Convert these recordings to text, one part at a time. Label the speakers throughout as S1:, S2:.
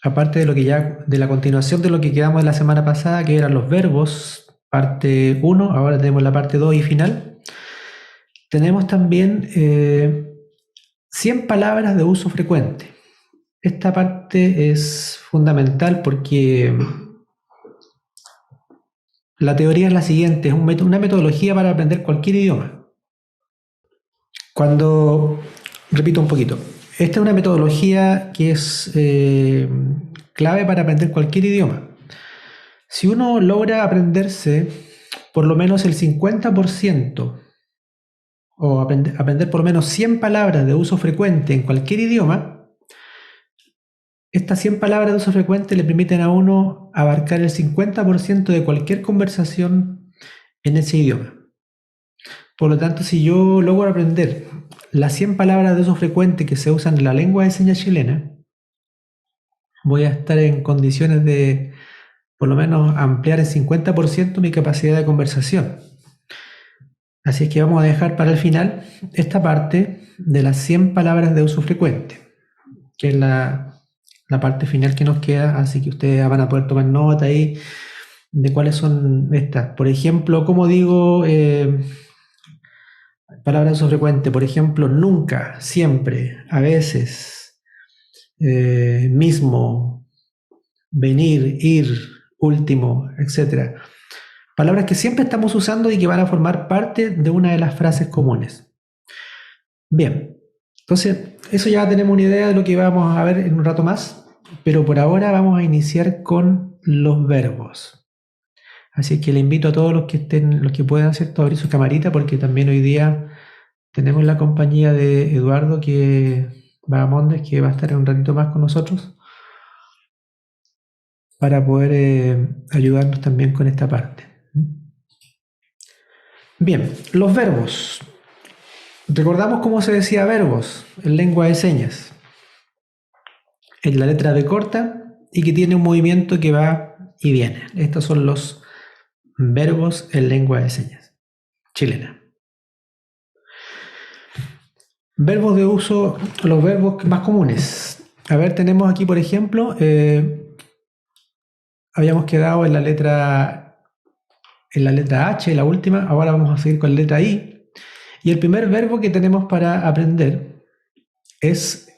S1: aparte de lo que ya, de la continuación de lo que quedamos de la semana pasada, que eran los verbos, parte 1, ahora tenemos la parte 2 y final. Tenemos también 100 palabras de uso frecuente. Esta parte es fundamental porque la teoría es la siguiente, es una metodología para aprender cualquier idioma. Repito un poquito, esta es una metodología que es clave para aprender cualquier idioma. Si uno logra aprenderse por lo menos el 50% o aprender por lo menos 100 palabras de uso frecuente en cualquier idioma, estas 100 palabras de uso frecuente le permiten a uno abarcar el 50% de cualquier conversación en ese idioma. Por lo tanto, si yo logro aprender las 100 palabras de uso frecuente que se usan en la lengua de señas chilena, voy a estar en condiciones de por lo menos ampliar en 50% mi capacidad de conversación. Así es que vamos a dejar para el final esta parte de las 100 palabras de uso frecuente, que es la parte final que nos queda, así que ustedes van a poder tomar nota ahí de cuáles son estas. Por ejemplo, como digo, palabras de uso frecuente, por ejemplo, nunca, siempre, a veces, mismo, venir, ir, último, etc. Palabras que siempre estamos usando y que van a formar parte de una de las frases comunes. Bien, entonces eso ya tenemos una idea de lo que vamos a ver en un rato más, pero por ahora vamos a iniciar con los verbos. Así que le invito a todos los que puedan hacer esto, abrir su camarita, porque también hoy día tenemos la compañía de Eduardo Vagamondes, que va a estar un ratito más con nosotros para poder ayudarnos también con esta parte. Bien, los verbos. Recordamos cómo se decía verbos en lengua de señas. En la letra B corta y que tiene un movimiento que va y viene. Estos son los verbos en lengua de señas chilena. Verbos de uso, los verbos más comunes. A ver, tenemos aquí, por ejemplo, habíamos quedado en la letra H, la última, ahora vamos a seguir con la letra I. Y el primer verbo que tenemos para aprender es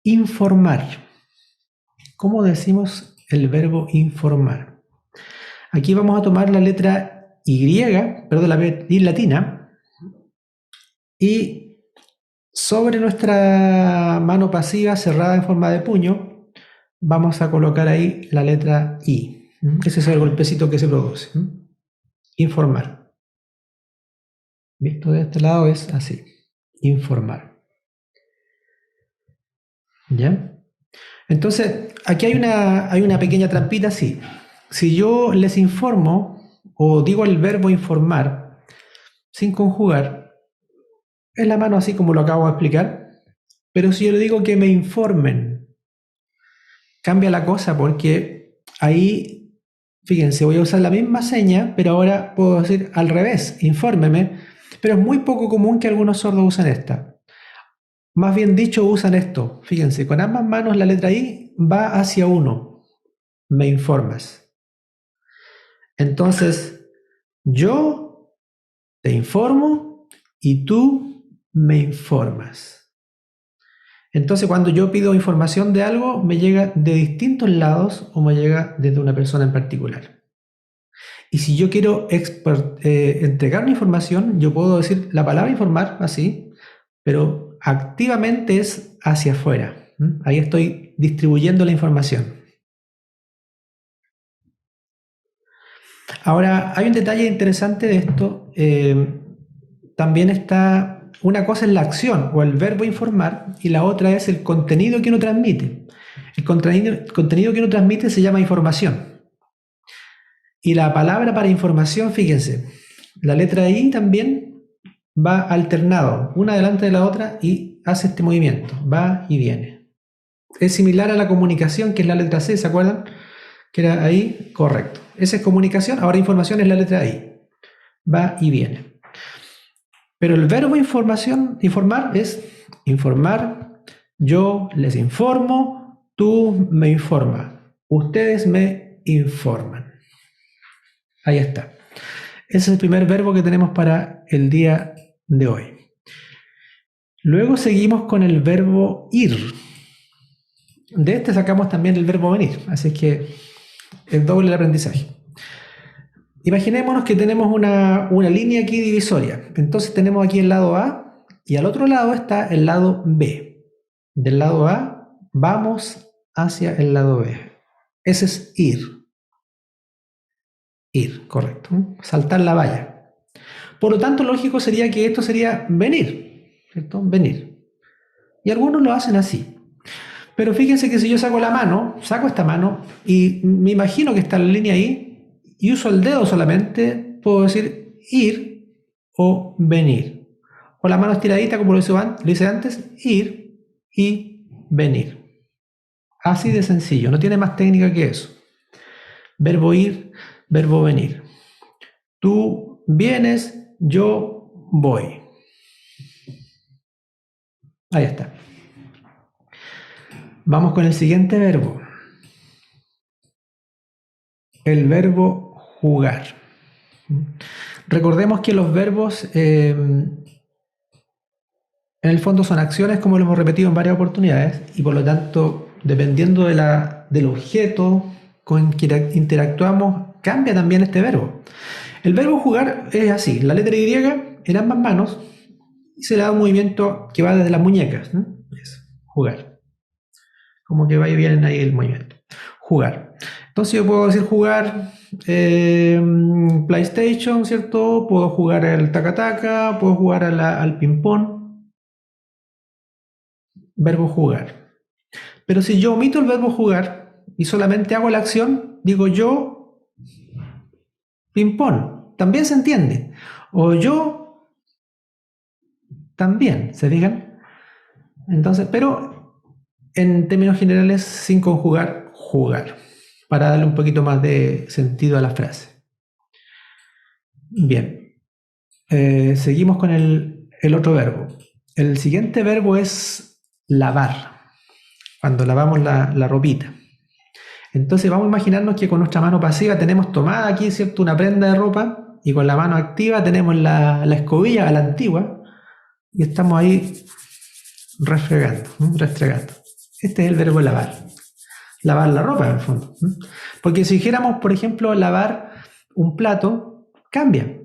S1: informar. ¿Cómo decimos el verbo informar? Aquí vamos a tomar la letra Y, perdón, la I latina, y sobre nuestra mano pasiva cerrada en forma de puño, vamos a colocar ahí la letra I. Ese es el golpecito que se produce. Informar. Visto de este lado es así. Informar. ¿Ya? Entonces, aquí hay una pequeña trampita así. Si yo les informo o digo el verbo informar sin conjugar, es la mano así como lo acabo de explicar, pero si yo le digo que me informen, cambia la cosa porque ahí, fíjense, voy a usar la misma seña, pero ahora puedo decir al revés, infórmeme, pero es muy poco común que algunos sordos usen esta. Más bien dicho, usan esto. Fíjense, con ambas manos la letra I va hacia uno. Me informas. Entonces, yo te informo y tú me informas. Entonces, cuando yo pido información de algo, me llega de distintos lados o me llega desde una persona en particular. Y si yo quiero entregar una información, yo puedo decir la palabra informar así, pero activamente es hacia afuera. Ahí estoy distribuyendo la información. Ahora, hay un detalle interesante de esto. También está, una cosa es la acción o el verbo informar y la otra es el contenido que uno transmite. El contenido que uno transmite se llama información. Y la palabra para información, fíjense, la letra I también va alternado, una delante de la otra y hace este movimiento, va y viene. Es similar a la comunicación, que es la letra C, ¿se acuerdan? Que era ahí, correcto. Esa es comunicación, ahora información es la letra I, va y viene. Pero el verbo informar es informar, yo les informo, Tú me informas. Ustedes me informan. Ahí está. Ese es el primer verbo que tenemos para el día de hoy. Luego seguimos con el verbo ir. De este sacamos también el verbo venir, así que es doble el aprendizaje. Imaginémonos que tenemos una línea aquí divisoria. Entonces tenemos aquí el lado A y al otro lado está el lado B. Del lado A vamos hacia el lado B. Ese es ir. Ir, correcto. Saltar la valla. Por lo tanto, lógico sería que esto sería venir, ¿cierto? Venir. Y algunos lo hacen así. Pero fíjense que si yo saco esta mano y me imagino que está la línea ahí y uso el dedo solamente, puedo decir ir o venir. O la mano estiradita, como lo hice antes, ir y venir. Así de sencillo, no tiene más técnica que eso. Verbo ir, verbo venir. Tú vienes, yo voy. Ahí está. Vamos con el siguiente verbo. El verbo jugar. Recordemos que los verbos en el fondo son acciones, como lo hemos repetido en varias oportunidades, y por lo tanto, dependiendo del objeto con que interactuamos, cambia también este verbo. El verbo jugar es así, la letra Y en ambas manos y se le da un movimiento que va desde las muñecas, ¿no? Es jugar. Como que va y viene ahí el movimiento. Jugar. Entonces yo puedo decir jugar PlayStation, ¿cierto? Puedo jugar al taca-taca, puedo jugar al ping-pong. Verbo jugar. Pero si yo omito el verbo jugar y solamente hago la acción, digo yo ping-pong. También se entiende. O yo también, ¿se fijan? Entonces, pero en términos generales, sin conjugar, jugar, para darle un poquito más de sentido a la frase. Bien, seguimos con el otro verbo. El siguiente verbo es lavar, cuando lavamos la ropita. Entonces vamos a imaginarnos que con nuestra mano pasiva tenemos tomada aquí, ¿cierto?, una prenda de ropa, y con la mano activa tenemos la escobilla a la antigua, y estamos ahí restregando. Este es el verbo lavar. Lavar la ropa, en el fondo. Porque si dijéramos, por ejemplo, lavar un plato, cambia.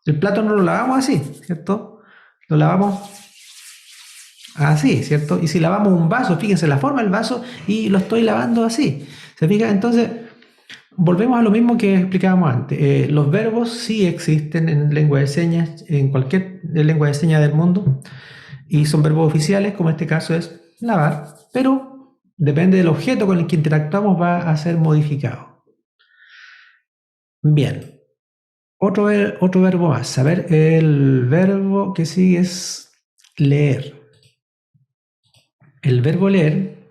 S1: El plato no lo lavamos así, ¿cierto? Lo lavamos así, ¿cierto? Y si lavamos un vaso, fíjense la forma del vaso y lo estoy lavando así. ¿Se fija? Entonces, volvemos a lo mismo que explicábamos antes. Los verbos sí existen en lengua de señas, en cualquier lengua de señas del mundo, y son verbos oficiales, como en este caso es lavar, pero depende del objeto con el que interactuamos, va a ser modificado. Bien. Otro verbo más. A ver, el verbo que sigue es leer. El verbo leer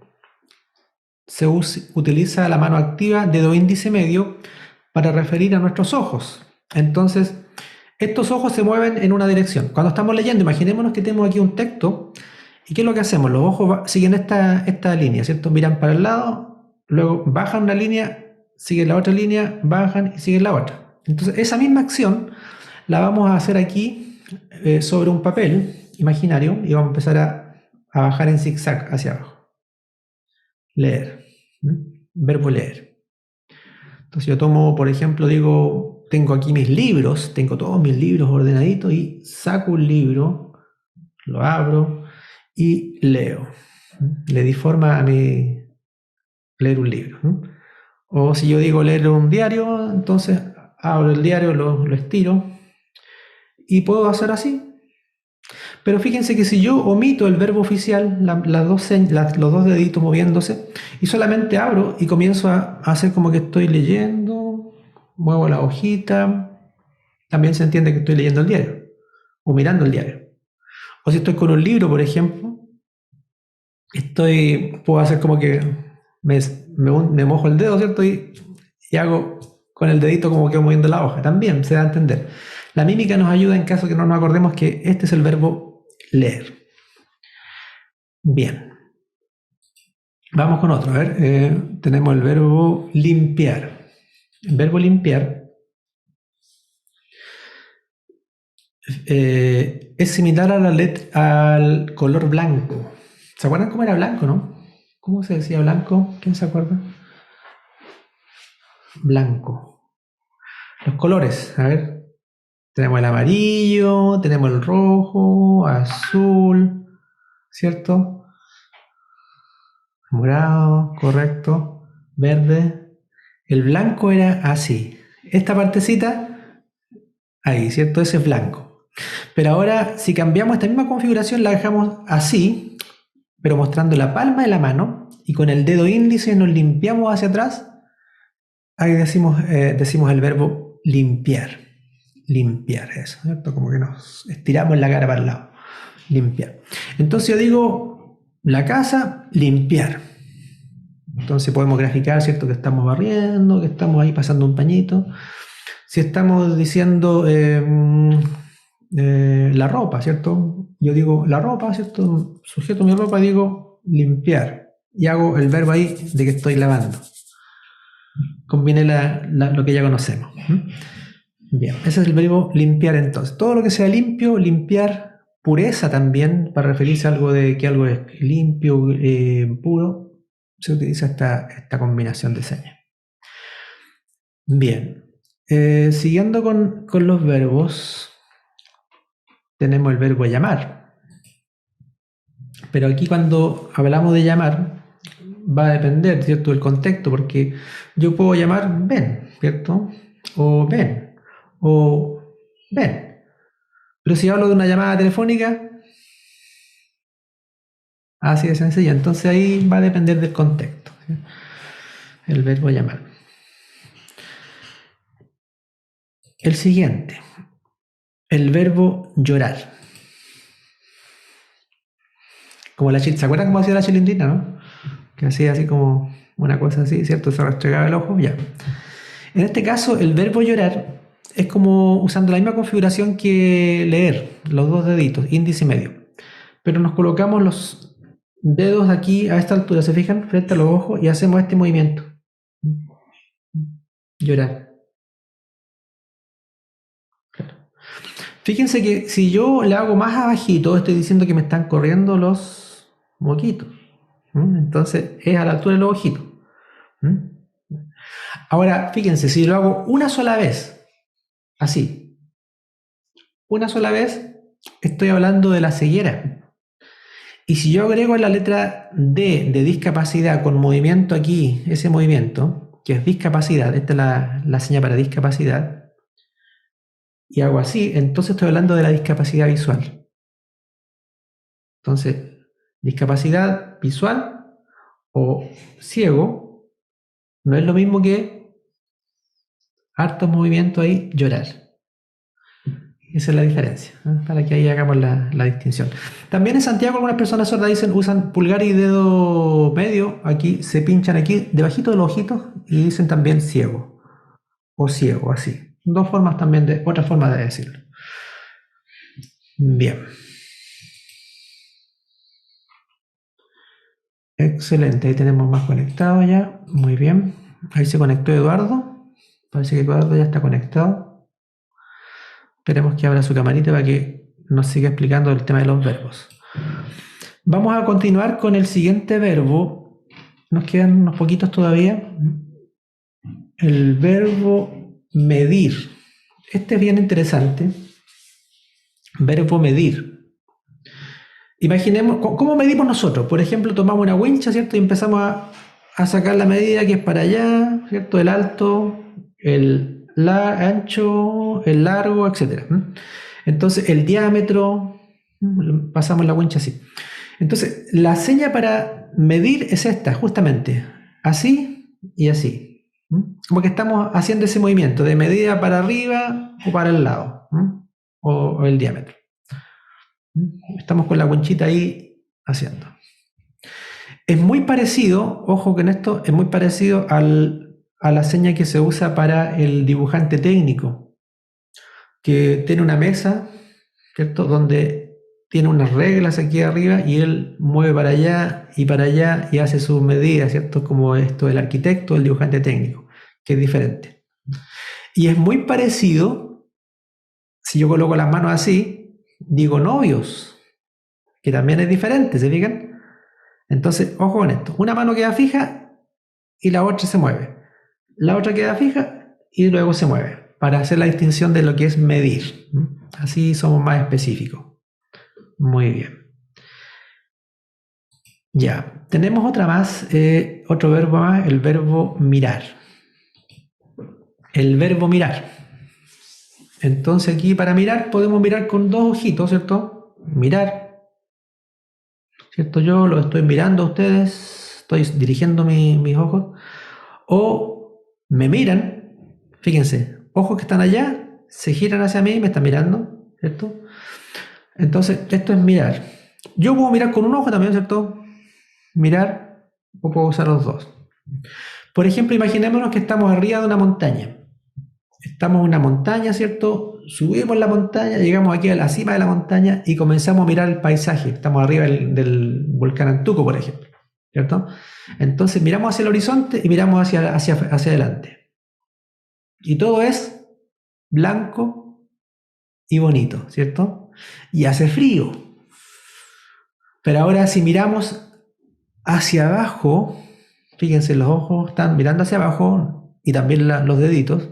S1: se utiliza la mano activa, dedo índice medio, para referir a nuestros ojos. Entonces, estos ojos se mueven en una dirección. Cuando estamos leyendo, imaginémonos que tenemos aquí un texto. ¿Y qué es lo que hacemos? Los ojos siguen esta línea, ¿cierto? Miran para el lado, luego bajan una línea, siguen la otra línea, bajan y siguen la otra. Entonces, esa misma acción la vamos a hacer aquí sobre un papel imaginario y vamos a empezar a bajar en zigzag hacia abajo. Leer. Verbo leer. Entonces yo tomo, por ejemplo, digo, tengo aquí mis libros, tengo todos mis libros ordenaditos y saco un libro, lo abro y leo. Le di forma a mi leer un libro. O si yo digo leer un diario, entonces abro el diario, lo estiro y puedo hacer así. Pero fíjense que si yo omito el verbo oficial, los dos deditos moviéndose, y solamente abro y comienzo a hacer como que estoy leyendo, muevo la hojita, también se entiende que estoy leyendo el diario o mirando el diario. O si estoy con un libro, por ejemplo, puedo hacer como que me mojo el dedo, ¿cierto? Y hago con el dedito como que moviendo la hoja. También se da a entender. La mímica nos ayuda en caso que no nos acordemos que este es el verbo leer. Bien. Vamos con otro. A ver, tenemos el verbo limpiar. El verbo limpiar es similar a al color blanco. ¿Se acuerdan cómo era blanco, no? ¿Cómo se decía blanco? ¿Quién se acuerda? Blanco. Los colores, a ver. Tenemos el amarillo, tenemos el rojo, azul, ¿cierto? Morado, correcto. Verde. El blanco era así. Esta partecita, ahí, ¿cierto? Ese es blanco. Pero ahora, si cambiamos esta misma configuración, la dejamos así, pero mostrando la palma de la mano, y con el dedo índice nos limpiamos hacia atrás, ahí decimos el verbo limpiar. Limpiar, eso, ¿cierto? Como que nos estiramos la cara para el lado. Limpiar. Entonces yo digo, la casa, limpiar. Entonces podemos graficar, ¿cierto? Que estamos barriendo, que estamos ahí pasando un pañito. Si estamos diciendo la ropa, ¿cierto? Yo digo la ropa, ¿cierto? Sujeto mi ropa, digo limpiar. Y hago el verbo ahí de que estoy lavando. Combine lo que ya conocemos. Bien, ese es el verbo limpiar entonces. Todo lo que sea limpio, limpiar, pureza también, para referirse a algo de que algo es limpio, puro, se utiliza esta combinación de señas. Bien, siguiendo con los verbos, tenemos el verbo llamar. Pero aquí cuando hablamos de llamar, va a depender, ¿cierto?, del contexto, porque yo puedo llamar ven, ¿cierto? O ven, o ven. Pero si hablo de una llamada telefónica, así de sencillo. Entonces ahí va a depender del contexto, ¿sí? El verbo llamar. El siguiente, el verbo llorar. Como ¿se acuerdan cómo hacía la Chilindrina, no? Que hacía así como una cosa así, ¿cierto? Se restregaba el ojo, ya. En este caso, el verbo llorar es como usando la misma configuración que leer, los dos deditos, índice y medio. Pero nos colocamos los dedos aquí a esta altura, ¿se fijan? Frente a los ojos y hacemos este movimiento. Llorar. Claro. Fíjense que si yo le hago más abajito, estoy diciendo que me están corriendo los moquitos. Entonces es a la altura de los ojitos. Ahora, fíjense, si lo hago una sola vez, así, una sola vez, estoy hablando de la ceguera. Y si yo agrego la letra D de discapacidad con movimiento aquí, ese movimiento, que es discapacidad, esta es la señal para discapacidad, y hago así, entonces estoy hablando de la discapacidad visual. Entonces, discapacidad visual o ciego no es lo mismo que hartos movimientos ahí, llorar. Esa es la diferencia, ¿eh? Para que ahí hagamos la distinción. También en Santiago algunas personas sordas usan pulgar y dedo medio, aquí se pinchan aquí debajito de los ojitos y dicen también ciego o ciego, así. Dos formas también otra forma de decirlo. Bien. Excelente, ahí tenemos más conectado ya, muy bien. Ahí se conectó Eduardo, parece que Eduardo ya está conectado. Esperemos que abra su camarita para que nos siga explicando el tema de los verbos. Vamos a continuar con el siguiente verbo. Nos quedan unos poquitos todavía. El verbo medir. Este es bien interesante. Verbo medir. Imaginemos, ¿cómo medimos nosotros? Por ejemplo, tomamos una wincha, ¿cierto? Y empezamos a sacar la medida que es para allá, ¿cierto? El alto, el ancho, el largo, etc. Entonces, el diámetro, pasamos la wincha así. Entonces, la seña para medir es esta, justamente. Así y así. Como que estamos haciendo ese movimiento de medida para arriba o para el lado, o el diámetro. Estamos con la winchita ahí haciendo. Es muy parecido, ojo que en esto, es muy parecido a la seña que se usa para el dibujante técnico, que tiene una mesa, ¿cierto?, donde tiene unas reglas aquí arriba y él mueve para allá y hace sus medidas, ¿cierto? Como esto del arquitecto, el dibujante técnico, que es diferente. Y es muy parecido, si yo coloco las manos así, digo novios, que también es diferente, ¿se fijan? Entonces, ojo con esto. Una mano queda fija y la otra se mueve. La otra queda fija y luego se mueve, para hacer la distinción de lo que es medir. Así somos más específicos. Muy bien. Ya, tenemos otra más, otro verbo más, el verbo mirar. El verbo mirar. Entonces aquí para mirar podemos mirar con dos ojitos, ¿cierto? Mirar, ¿cierto? Yo lo estoy mirando a ustedes, estoy dirigiendo mis ojos. O me miran, fíjense, ojos que están allá, se giran hacia mí y me están mirando, ¿cierto? Entonces, esto es mirar. Yo puedo mirar con un ojo también, ¿cierto? Mirar, o puedo usar los dos. Por ejemplo, imaginémonos que estamos arriba de una montaña. Estamos en una montaña, ¿cierto? Subimos la montaña, llegamos aquí a la cima de la montaña y comenzamos a mirar el paisaje. Estamos arriba del volcán Antuco, por ejemplo, ¿cierto? Entonces miramos hacia el horizonte y miramos hacia adelante. Y todo es blanco y bonito, ¿cierto? Y hace frío. Pero ahora si miramos hacia abajo, fíjense, los ojos están mirando hacia abajo y también los deditos,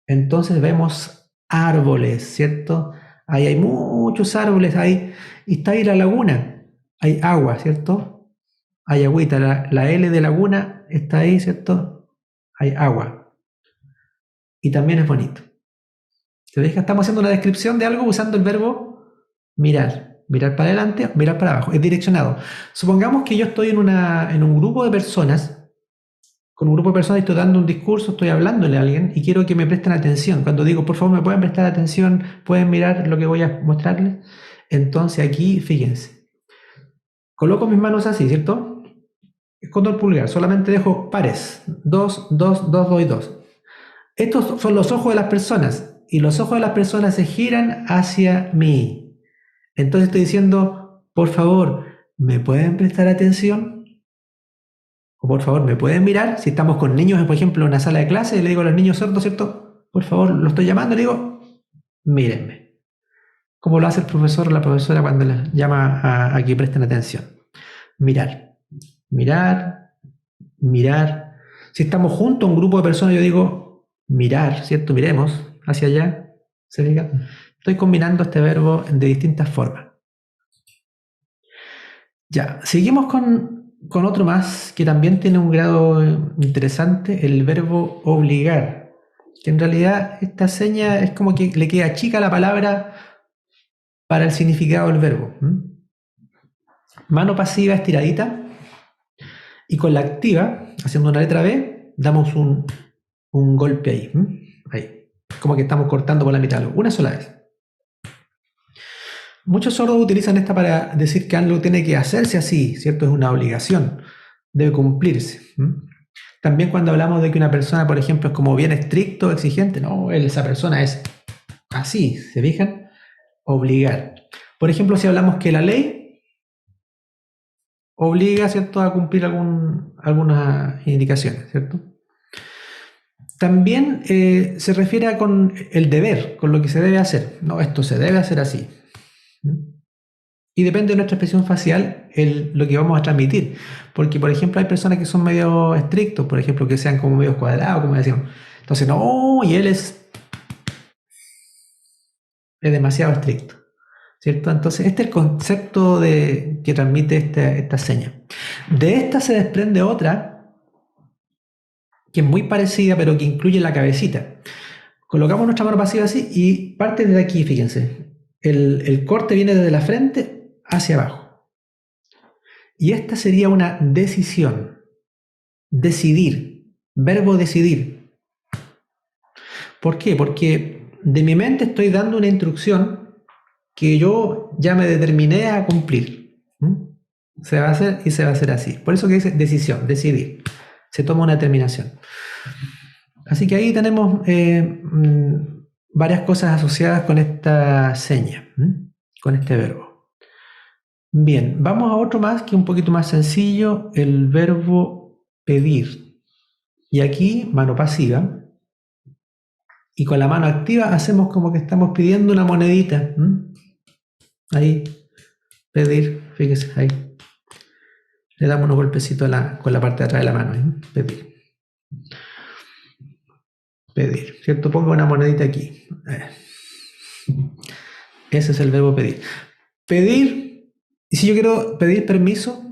S1: entonces vemos árboles, ¿cierto? Ahí hay muchos árboles, ahí, y está ahí la laguna, hay agua, ¿cierto? Hay agüita, la L de laguna está ahí, ¿cierto? Hay agua. Y también es bonito. ¿Se deja? Estamos haciendo una descripción de algo usando el verbo mirar. Mirar para adelante, mirar para abajo. Es direccionado. Supongamos que yo estoy en un grupo de personas, con un grupo de personas y estoy dando un discurso, estoy hablándole a alguien y quiero que me presten atención. Cuando digo, por favor, me pueden prestar atención, pueden mirar lo que voy a mostrarles. Entonces aquí, fíjense, coloco mis manos así, ¿cierto? Escondo el pulgar, solamente dejo pares. 2, 2, 2, 2 y 2. Estos son los ojos de las personas y los ojos de las personas se giran hacia mí. Entonces estoy diciendo, por favor, ¿me pueden prestar atención? O por favor, ¿me pueden mirar? Si estamos con niños, por ejemplo, en una sala de clase, le digo a los niños sordos, ¿cierto? Por favor, lo estoy llamando, le digo, mírenme. Como lo hace el profesor o la profesora cuando les llama a que presten atención. Mirar, mirar, mirar. Si estamos juntos, un grupo de personas, yo digo, mirar, ¿cierto? Miremos hacia allá. ¿Se diga? Estoy combinando este verbo de distintas formas. Ya, seguimos con otro más que también tiene un grado interesante, el verbo obligar. Que en realidad esta seña es como que le queda chica la palabra para el significado del verbo. Mano pasiva estiradita y con la activa, haciendo una letra B, damos un golpe ahí. Ahí. Como que estamos cortando por la mitad, una sola vez. Muchos sordos utilizan esta para decir que algo tiene que hacerse así, ¿cierto? Es una obligación, debe cumplirse. También cuando hablamos de que una persona, por ejemplo, es como bien estricto, exigente, no, esa persona es así, ¿se fijan? Obligar. Por ejemplo, si hablamos que la ley obliga, ¿cierto?, a cumplir algunas indicaciones, ¿cierto? También se refiere con el deber, con lo que se debe hacer. No, esto se debe hacer así. Y depende de nuestra expresión facial lo que vamos a transmitir. Porque, por ejemplo, hay personas que son medio estrictos, por ejemplo, que sean como medio cuadrados, como decíamos. Entonces, no, y él es demasiado estricto, ¿cierto? Entonces, este es el concepto que transmite esta seña. De esta se desprende otra, que es muy parecida, pero que incluye la cabecita. Colocamos nuestra mano pasiva así y parte de aquí, fíjense. El corte viene desde la frente hacia abajo. Y esta sería una decisión. Decidir. Verbo decidir. ¿Por qué? Porque de mi mente estoy dando una instrucción que yo ya me determiné a cumplir. Se va a hacer y se va a hacer así. Por eso que dice decisión, decidir. Se toma una determinación. Así que ahí tenemos varias cosas asociadas con esta seña, con este verbo. Bien, vamos a otro más que es un poquito más sencillo, el verbo pedir. Y aquí, mano pasiva. Y con la mano activa hacemos como que estamos pidiendo una monedita. Ahí, pedir, fíjese, ahí. Le damos unos golpecitos con la parte de atrás de la mano. Pedir. Pedir, ¿cierto? Pongo una monedita aquí. Ese es el verbo pedir. Pedir, y si yo quiero pedir permiso,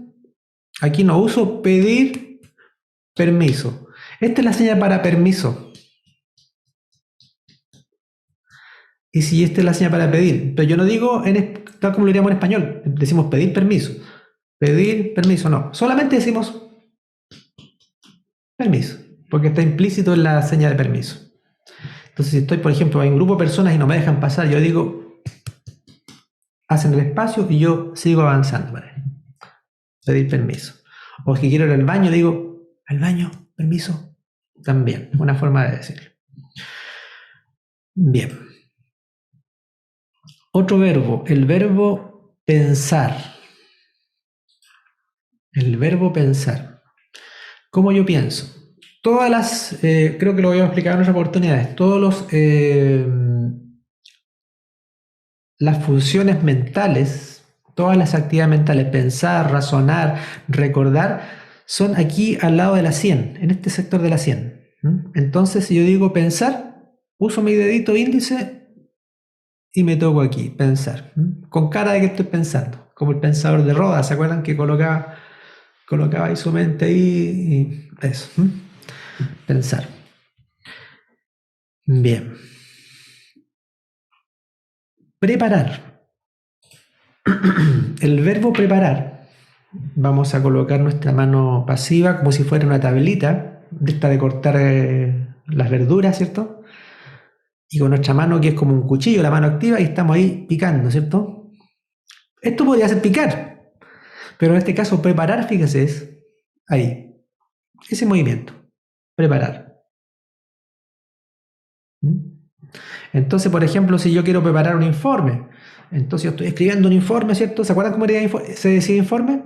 S1: aquí no uso pedir permiso. Esta es la señal para permiso. Y si esta es la señal para pedir, pero yo no digo tal como lo diríamos en español, decimos pedir permiso. Pedir permiso, no. Solamente decimos permiso, porque está implícito en la señal de permiso. Entonces, si estoy, por ejemplo, en un grupo de personas y no me dejan pasar, yo digo, hacen el espacio y yo sigo avanzando. ¿Vale? Pedir permiso. O si quiero ir al baño, digo, al baño, permiso. También, una forma de decirlo. Bien. Otro verbo, el verbo pensar. El verbo pensar. ¿Cómo yo pienso? Todas las, creo que lo voy a explicar en otras oportunidades, las funciones mentales, todas las actividades mentales, pensar, razonar, recordar, son aquí al lado de la 100, en este sector de la 100. Entonces, si yo digo pensar, uso mi dedito índice y me toco aquí, pensar, con cara de que estoy pensando, como el pensador de Rodas, ¿se acuerdan que colocaba ahí su mente ahí y eso? Pensar. Bien. Preparar. El verbo preparar, vamos a colocar nuestra mano pasiva como si fuera una tablita, de esta de cortar las verduras, ¿cierto? Y con nuestra mano que es como un cuchillo, la mano activa, y estamos ahí picando, ¿cierto? Esto podría ser picar, pero en este caso preparar, fíjese, es ahí, ese movimiento, preparar. Entonces, por ejemplo, si yo quiero preparar un informe, entonces yo estoy escribiendo un informe, ¿cierto? ¿Se acuerdan cómo se decía informe?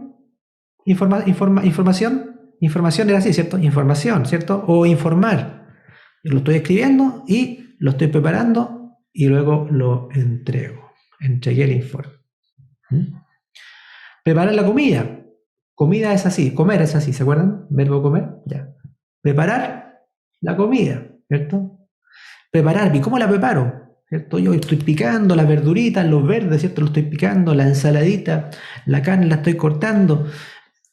S1: Información. Información era así, ¿cierto? Información, ¿cierto? O informar. Yo lo estoy escribiendo y lo estoy preparando y luego lo entrego. Entregué el informe. Preparar la comida. Comida es así, comer es así, ¿se acuerdan? Verbo comer, ya. Preparar la comida, ¿cierto? Preparar, ¿y cómo la preparo? ¿Cierto? Yo estoy picando las verduritas, los verdes, ¿cierto? Lo estoy picando, la ensaladita, la carne la estoy cortando,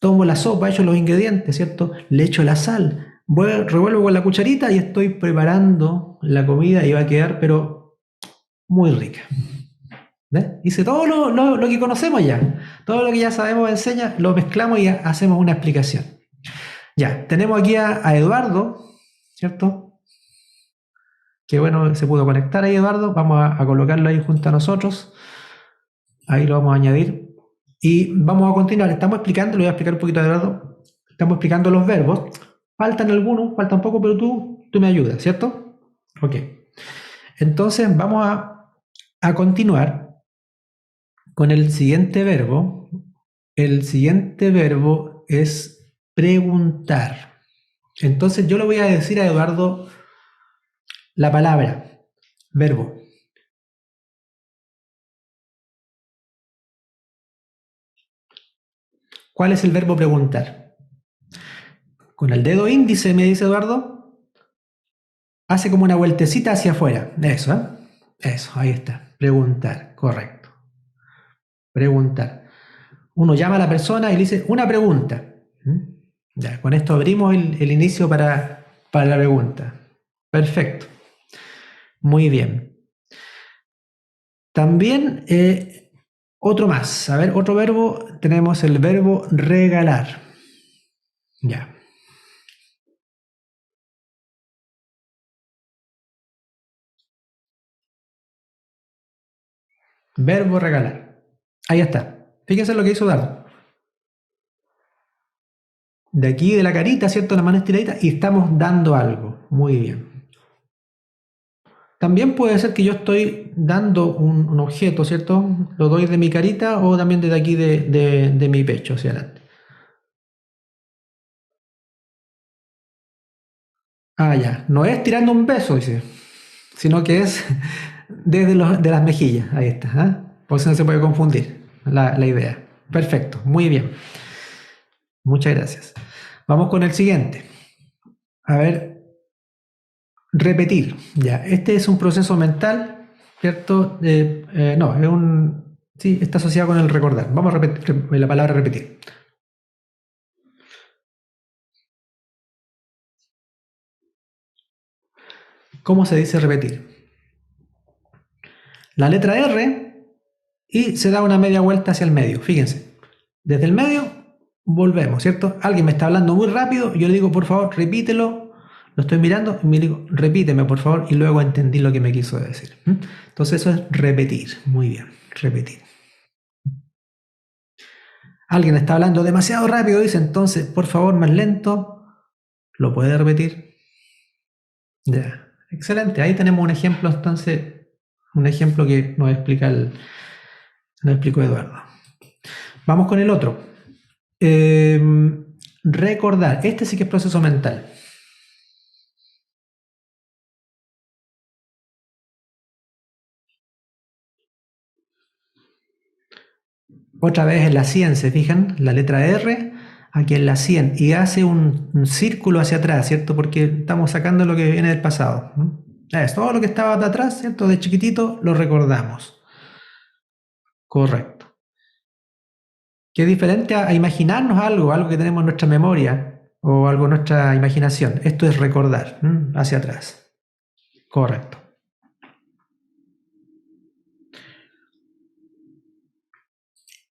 S1: tomo la sopa, echo los ingredientes, ¿cierto? Le echo la sal, revuelvo con la cucharita y estoy preparando la comida y va a quedar, pero muy rica. ¿Ves? Hice todo lo que conocemos ya, todo lo que ya sabemos enseña, lo mezclamos y hacemos una explicación. Ya, tenemos aquí a Eduardo, ¿cierto? Que bueno, se pudo conectar ahí Eduardo, vamos a colocarlo ahí junto a nosotros, ahí lo vamos a añadir y vamos a continuar, estamos explicando, le voy a explicar un poquito a Eduardo, estamos explicando los verbos, faltan algunos, falta un poco, pero tú me ayudas, ¿cierto? Ok, entonces vamos a continuar con el siguiente verbo. El siguiente verbo es preguntar. Entonces yo le voy a decir a Eduardo la palabra, verbo. ¿Cuál es el verbo preguntar? Con el dedo índice, me dice Eduardo, hace como una vueltecita hacia afuera. Eso, ¿eh? Eso, ahí está. Preguntar, correcto. Preguntar. Uno llama a la persona y le dice una pregunta. Ya, con esto abrimos el inicio para la pregunta. Perfecto. Muy bien. También otro más. A ver, otro verbo. Tenemos el verbo regalar. Ya. Verbo regalar. Ahí está. Fíjense lo que hizo Dardo. De aquí de la carita, ¿cierto? La mano estiradita y estamos dando algo. Muy bien. También puede ser que yo estoy dando un objeto, ¿cierto? Lo doy de mi carita o también desde aquí de mi pecho hacia adelante. Ah, ya. No es tirando un beso, dice, sino que es desde de las mejillas. Ahí está. ¿Ah? Por eso no se puede confundir la idea. Perfecto. Muy bien. Muchas gracias. Vamos con el siguiente. A ver, repetir. Ya. Este es un proceso mental, ¿cierto? No, es un... Sí, está asociado con el recordar. Vamos a repetir la palabra repetir. ¿Cómo se dice repetir? La letra R y se da una media vuelta hacia el medio. Fíjense. Desde el medio volvemos, ¿cierto? Alguien me está hablando muy rápido, yo le digo, por favor, repítelo. Lo estoy mirando y me digo, repíteme, por favor, y luego entendí lo que me quiso decir. Entonces eso es repetir. Muy bien, repetir. Alguien está hablando demasiado rápido, dice, entonces, por favor, más lento. ¿Lo puede repetir? Ya, excelente. Ahí tenemos un ejemplo, entonces, un ejemplo que nos explicó Eduardo. Vamos con el otro. Recordar. Este sí que es proceso mental. Otra vez en la 100, ¿se fijan? La letra R, aquí en la 100, y hace un círculo hacia atrás, ¿cierto? Porque estamos sacando lo que viene del pasado. Es todo lo que estaba de atrás, ¿cierto? De chiquitito lo recordamos. Correcto. Que es diferente a imaginarnos algo que tenemos en nuestra memoria o algo en nuestra imaginación. Esto es recordar, hacia atrás. Correcto.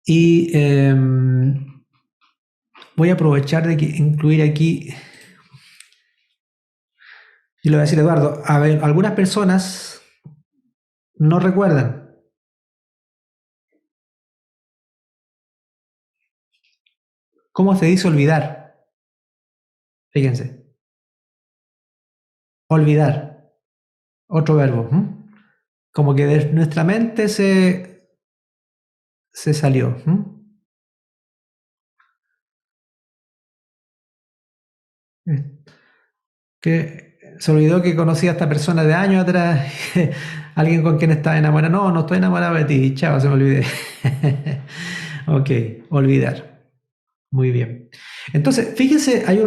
S1: Y voy a aprovechar de incluir aquí, y lo voy a decir Eduardo, a ver, algunas personas no recuerdan. ¿Cómo se dice olvidar? Fíjense. Olvidar. Otro verbo. Como que de nuestra mente se salió. Que se olvidó que conocía a esta persona de años atrás. Alguien con quien estaba enamorado. No, no estoy enamorado de ti. Chao, se me olvidé. Ok, olvidar. Muy bien. Entonces, fíjense, hay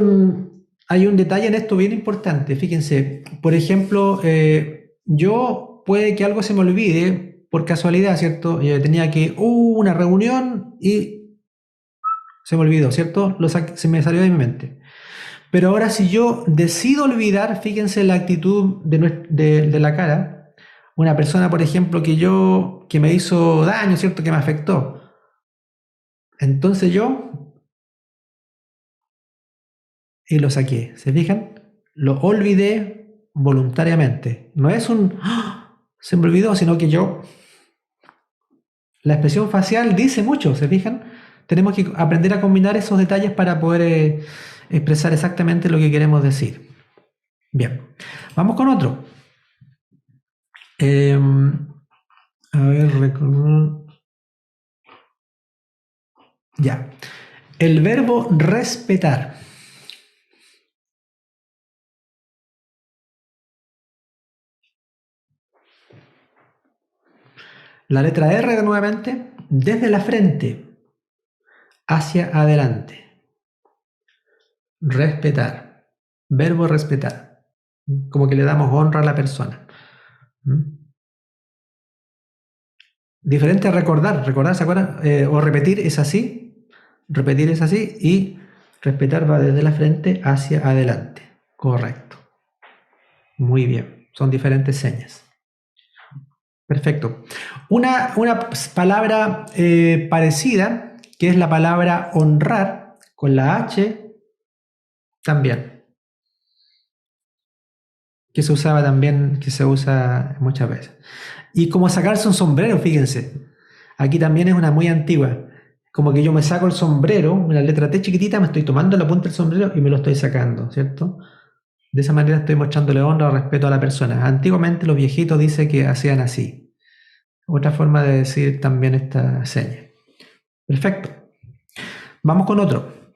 S1: un detalle en esto bien importante. Fíjense, por ejemplo, yo puede que algo se me olvide por casualidad, ¿cierto? Yo tenía que, una reunión y se me olvidó, ¿cierto? Se me salió de mi mente. Pero ahora si yo decido olvidar, fíjense la actitud de la cara, una persona, por ejemplo, que me hizo daño, ¿cierto? Que me afectó. Entonces yo y lo saqué. ¿Se fijan? Lo olvidé voluntariamente. No es un se me olvidó, sino que yo. La expresión facial dice mucho, ¿se fijan? Tenemos que aprender a combinar esos detalles para poder expresar exactamente lo que queremos decir. Bien, vamos con otro. A ver, ya. El verbo respetar. La letra R nuevamente, desde la frente hacia adelante. Respetar. Verbo respetar. Como que le damos honra a la persona. Diferente a recordar. Recordar, ¿se acuerdan? O repetir es así. Repetir es así. Y respetar va desde la frente hacia adelante. Correcto. Muy bien. Son diferentes señas. Perfecto. Una palabra parecida, que es la palabra honrar, con la H también, que se usaba también, que se usa muchas veces. Y como sacarse un sombrero, fíjense, aquí también es una muy antigua, como que yo me saco el sombrero, una letra T chiquitita, me estoy tomando la punta del sombrero y me lo estoy sacando, ¿cierto? De esa manera estoy mostrándole honra o respeto a la persona. Antiguamente los viejitos dicen que hacían así. Otra forma de decir también esta seña. Perfecto. Vamos con otro.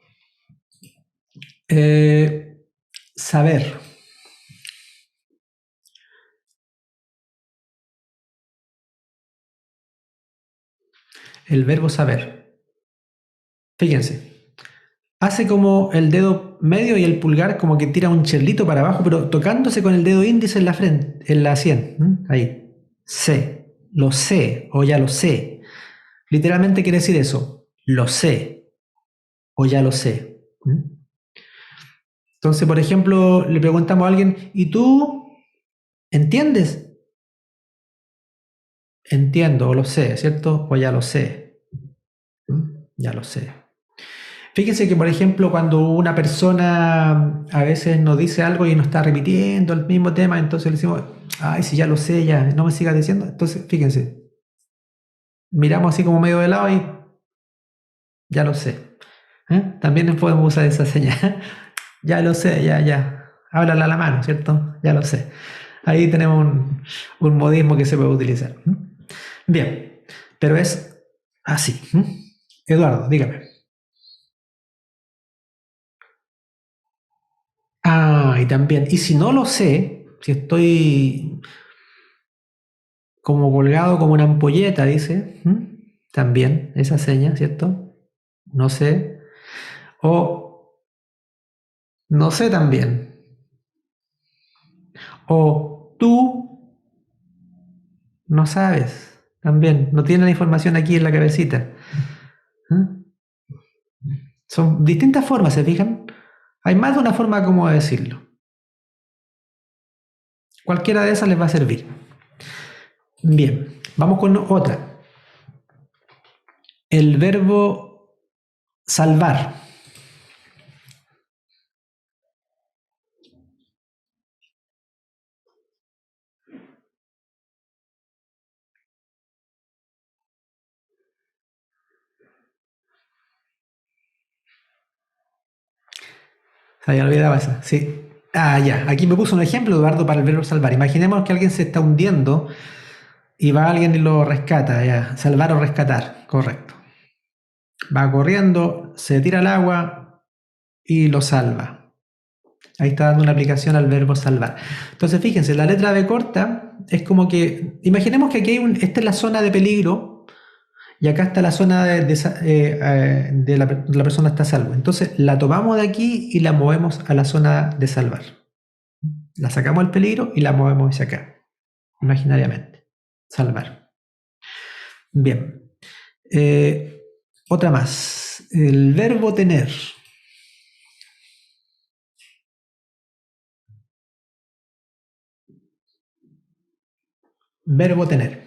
S1: Saber. El verbo saber. Fíjense. Hace como el dedo medio y el pulgar como que tira un chirlito para abajo, pero tocándose con el dedo índice en la frente, en la sien. Ahí. Sé. Lo sé o ya lo sé. Literalmente quiere decir eso. Lo sé o ya lo sé. Entonces, por ejemplo, le preguntamos a alguien, ¿y tú entiendes? Entiendo o lo sé, ¿cierto? O ya lo sé. Ya lo sé. Fíjense que, por ejemplo, cuando una persona a veces nos dice algo y nos está repitiendo el mismo tema, entonces le decimos, ay, si ya lo sé, ya, no me sigas diciendo. Entonces, fíjense, miramos así como medio de lado y ya lo sé. También podemos usar esa señal. Ya lo sé, ya. Háblale a la mano, ¿cierto? Ya lo sé. Ahí tenemos un modismo que se puede utilizar. Bien, pero es así. Eduardo, dígame. Ah, y también, y si no lo sé, si estoy como colgado como una ampolleta, dice, también esa seña, ¿cierto? No sé. O no sé también. O tú no sabes, también. No tiene la información aquí en la cabecita. ¿Mm? Son distintas formas, ¿se fijan? Hay más de una forma como decirlo. Cualquiera de esas les va a servir. Bien, vamos con otra. El verbo salvar. Se había olvidado esa, sí. Ah, ya. Aquí me puso un ejemplo, Eduardo, para el verbo salvar. Imaginemos que alguien se está hundiendo y va alguien y lo rescata, ya. Salvar o rescatar, correcto. Va corriendo, se tira al agua y lo salva. Ahí está dando una aplicación al verbo salvar. Entonces, fíjense, la letra B corta es como que, imaginemos que aquí esta es la zona de peligro y acá está la zona de la persona está a salvo. Entonces, la tomamos de aquí y la movemos a la zona de salvar. La sacamos del peligro y la movemos hacia acá, imaginariamente. Salvar. Bien. Eh, Otra más. El verbo tener. Verbo tener.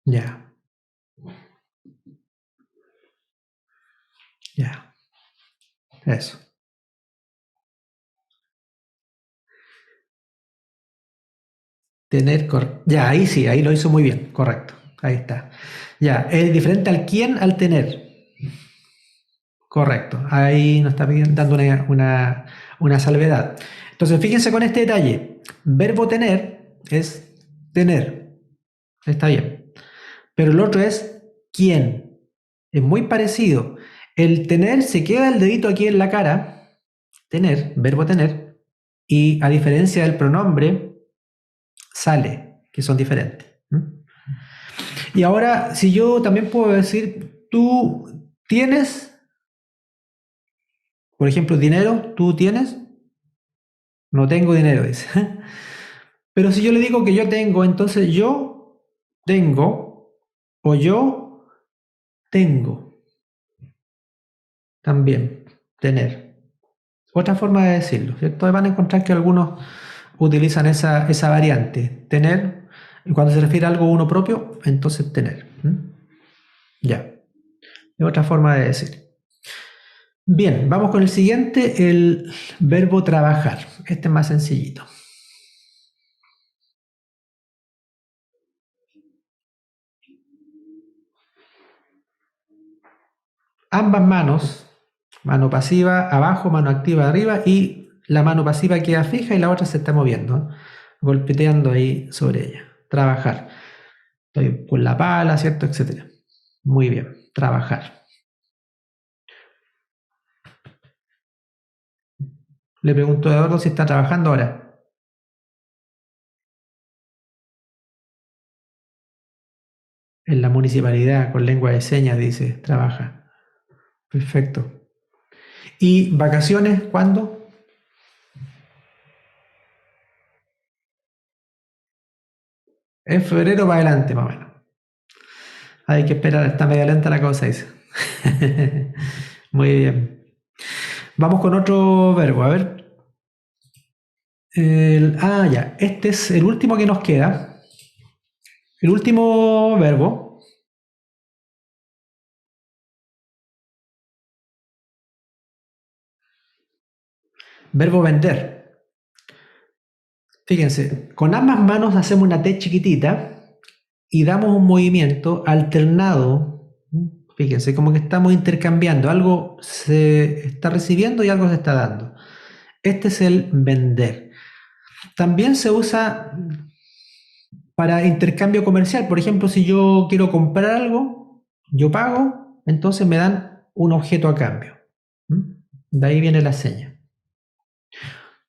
S1: Ya, ya. Eso. Tener. Ya, ahí sí, ahí lo hizo muy bien. Correcto. Ahí está. Ya, es diferente al quién al tener. Correcto. Ahí nos está dando una salvedad. Entonces, fíjense con este detalle. Verbo tener es tener. Está bien. Pero el otro es quién. Es muy parecido. El tener se queda el dedito aquí en la cara, tener, verbo tener, y a diferencia del pronombre, sale, que son diferentes. Y ahora, si yo también puedo decir, tú tienes, por ejemplo, dinero, tú tienes, no tengo dinero, dice. Pero si yo le digo que yo tengo, entonces yo tengo o yo tengo también, tener. Otra forma de decirlo, ¿cierto? Van a encontrar que algunos utilizan esa variante, tener, y cuando se refiere a algo uno propio, entonces tener. Ya, es otra forma de decir. Bien, vamos con el siguiente, el verbo trabajar. Este es más sencillito. Ambas manos, mano pasiva abajo, mano activa arriba y la mano pasiva queda fija y la otra se está moviendo, golpeteando ahí sobre ella. Trabajar. Estoy con la pala, ¿cierto? Etcétera. Muy bien. Trabajar. Le pregunto a Eduardo si está trabajando ahora. En la municipalidad, con lengua de señas, dice, trabaja. Perfecto. ¿Y vacaciones cuándo? En febrero va adelante, más o menos. Hay que esperar, está medio lenta la cosa, dice. Muy bien. Vamos con otro verbo, a ver. Ya, este es el último que nos queda. El último verbo. Verbo vender. Fíjense, con ambas manos hacemos una T chiquitita y damos un movimiento alternado. Fíjense, como que estamos intercambiando. Algo se está recibiendo y algo se está dando. Este es el vender. También se usa para intercambio comercial. Por ejemplo, si yo quiero comprar algo, yo pago, entonces me dan un objeto a cambio. De ahí viene la seña.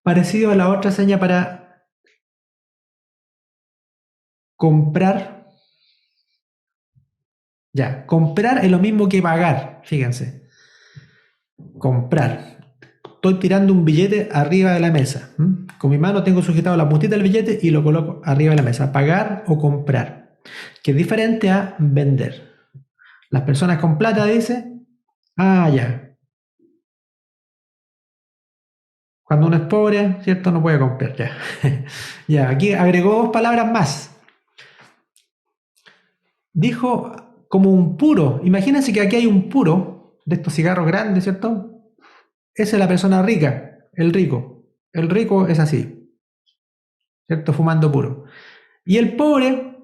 S1: Parecido a la otra seña para comprar. Ya, comprar es lo mismo que pagar, fíjense. Comprar. Estoy tirando un billete arriba de la mesa. Con mi mano tengo sujetado la puntita del billete y lo coloco arriba de la mesa. Pagar o comprar. Que es diferente a vender. Las personas con plata dicen, ya. Cuando uno es pobre, ¿cierto? No puede comprar, ya. Ya, aquí agregó dos palabras más. Dijo como un puro. Imagínense que aquí hay un puro de estos cigarros grandes, ¿cierto? Esa es la persona rica, el rico. El rico es así, ¿cierto? Fumando puro. Y el pobre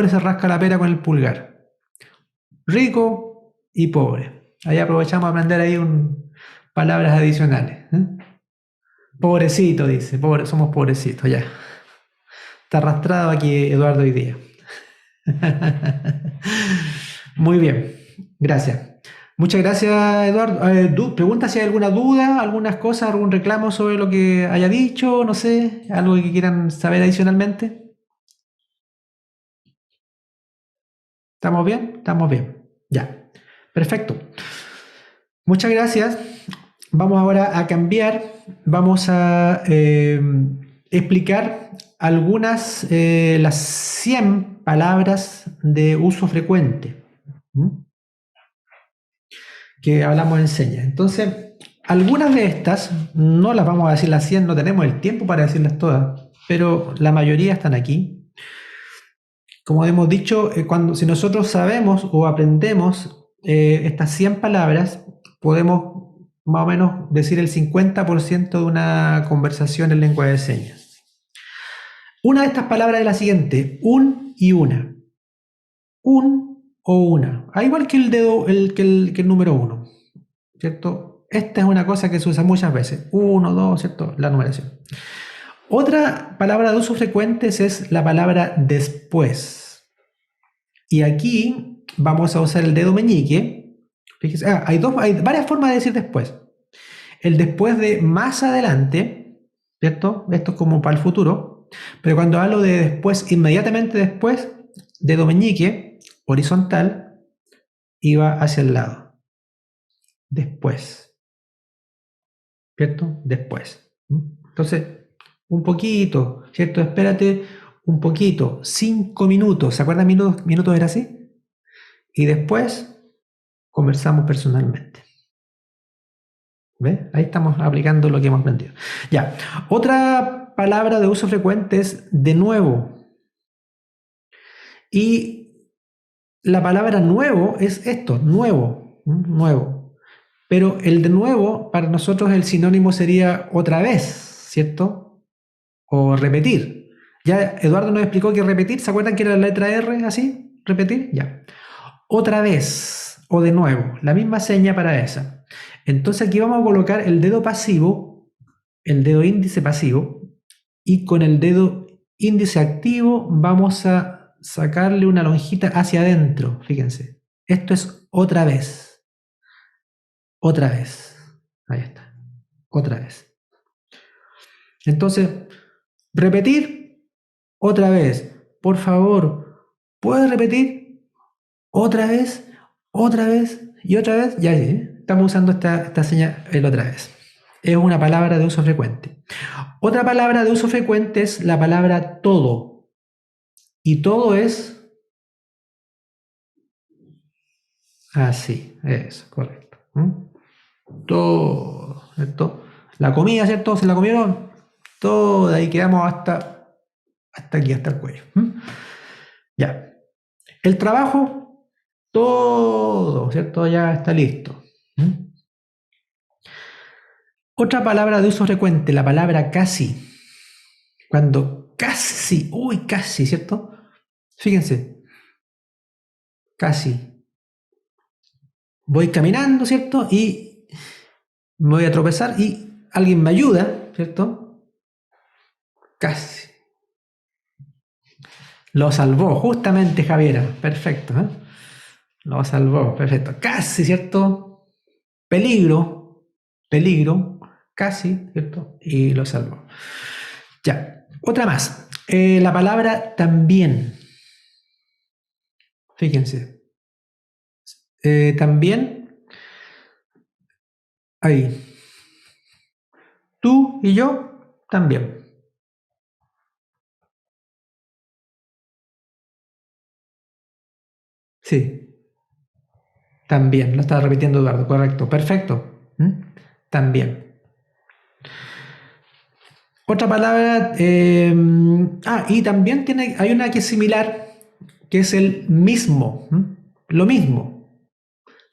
S1: se rasca la pera con el pulgar. Rico y pobre. Ahí aprovechamos a aprender ahí palabras adicionales. Pobrecito, dice. Pobre, somos pobrecitos, ya. Está arrastrado aquí Eduardo hoy día. Muy bien, gracias. Muchas gracias, Eduardo. Pregunta si hay alguna duda, algunas cosas, algún reclamo sobre lo que haya dicho, no sé, algo que quieran saber adicionalmente. ¿Estamos bien? Estamos bien. Ya. Perfecto. Muchas gracias. Vamos ahora a cambiar. Vamos a explicar las 100 palabras de uso frecuente. Que hablamos en señas. Entonces, algunas de estas, no las vamos a decir las 100, no tenemos el tiempo para decirlas todas, pero la mayoría están aquí. Como hemos dicho, si nosotros sabemos o aprendemos estas 100 palabras, podemos más o menos decir el 50% de una conversación en lengua de señas. Una de estas palabras es la siguiente, un y una. Un o una. Igual que el dedo, que el número uno. ¿Cierto? Esta es una cosa que se usa muchas veces. Uno, dos, ¿cierto? La numeración. Otra palabra de uso frecuentes es la palabra después. Y aquí vamos a usar el dedo meñique. Fíjese, hay varias formas de decir después. El después de más adelante, ¿cierto? Esto es como para el futuro. Pero cuando hablo de después, inmediatamente después, dedo meñique, horizontal, y va hacia el lado. Después. ¿Cierto? Después. Entonces, un poquito, ¿cierto? Espérate un poquito, 5 minutos. ¿Se acuerdan minutos era así? Y después conversamos personalmente. ¿Ve? Ahí estamos aplicando lo que hemos aprendido. Ya. Otra palabra de uso frecuente es de nuevo. Y la palabra nuevo es esto, nuevo, nuevo. Pero el de nuevo, para nosotros el sinónimo sería otra vez, ¿cierto? O repetir. Ya Eduardo nos explicó que repetir, ¿se acuerdan que era la letra R así? Repetir, ya. Otra vez, o de nuevo, la misma seña para esa. Entonces aquí vamos a colocar el dedo pasivo, el dedo índice pasivo, y con el dedo índice activo vamos a sacarle una lonjita hacia adentro, fíjense. Esto es otra vez. Otra vez. Ahí está. Otra vez. Entonces, repetir otra vez. Por favor, ¿puedes repetir otra vez y otra vez? Ya, estamos usando esta señal otra vez. Es una palabra de uso frecuente. Otra palabra de uso frecuente es la palabra todo. Y todo es así, eso, correcto. Todo, ¿cierto? La comida, ¿cierto? ¿Se la comieron? Todo, de ahí quedamos hasta aquí, hasta el cuello. Ya. El trabajo, todo, ¿cierto? Ya está listo. Otra palabra de uso frecuente, la palabra casi. Cuando casi, uy, casi, ¿cierto? Fíjense, casi. Voy caminando, ¿cierto? Y me voy a tropezar y alguien me ayuda, ¿cierto? Casi. Lo salvó, justamente Javiera. Perfecto, ¿eh? Lo salvó, perfecto. Casi, ¿cierto? Peligro, peligro, casi, ¿cierto? Y lo salvó. Ya, otra más. La palabra también. Fíjense. También, ahí. Tú y yo, también. Sí, también. Lo estaba repitiendo Eduardo, correcto. Perfecto. También. Otra palabra, y también hay una que es similar, que es el mismo. Lo mismo.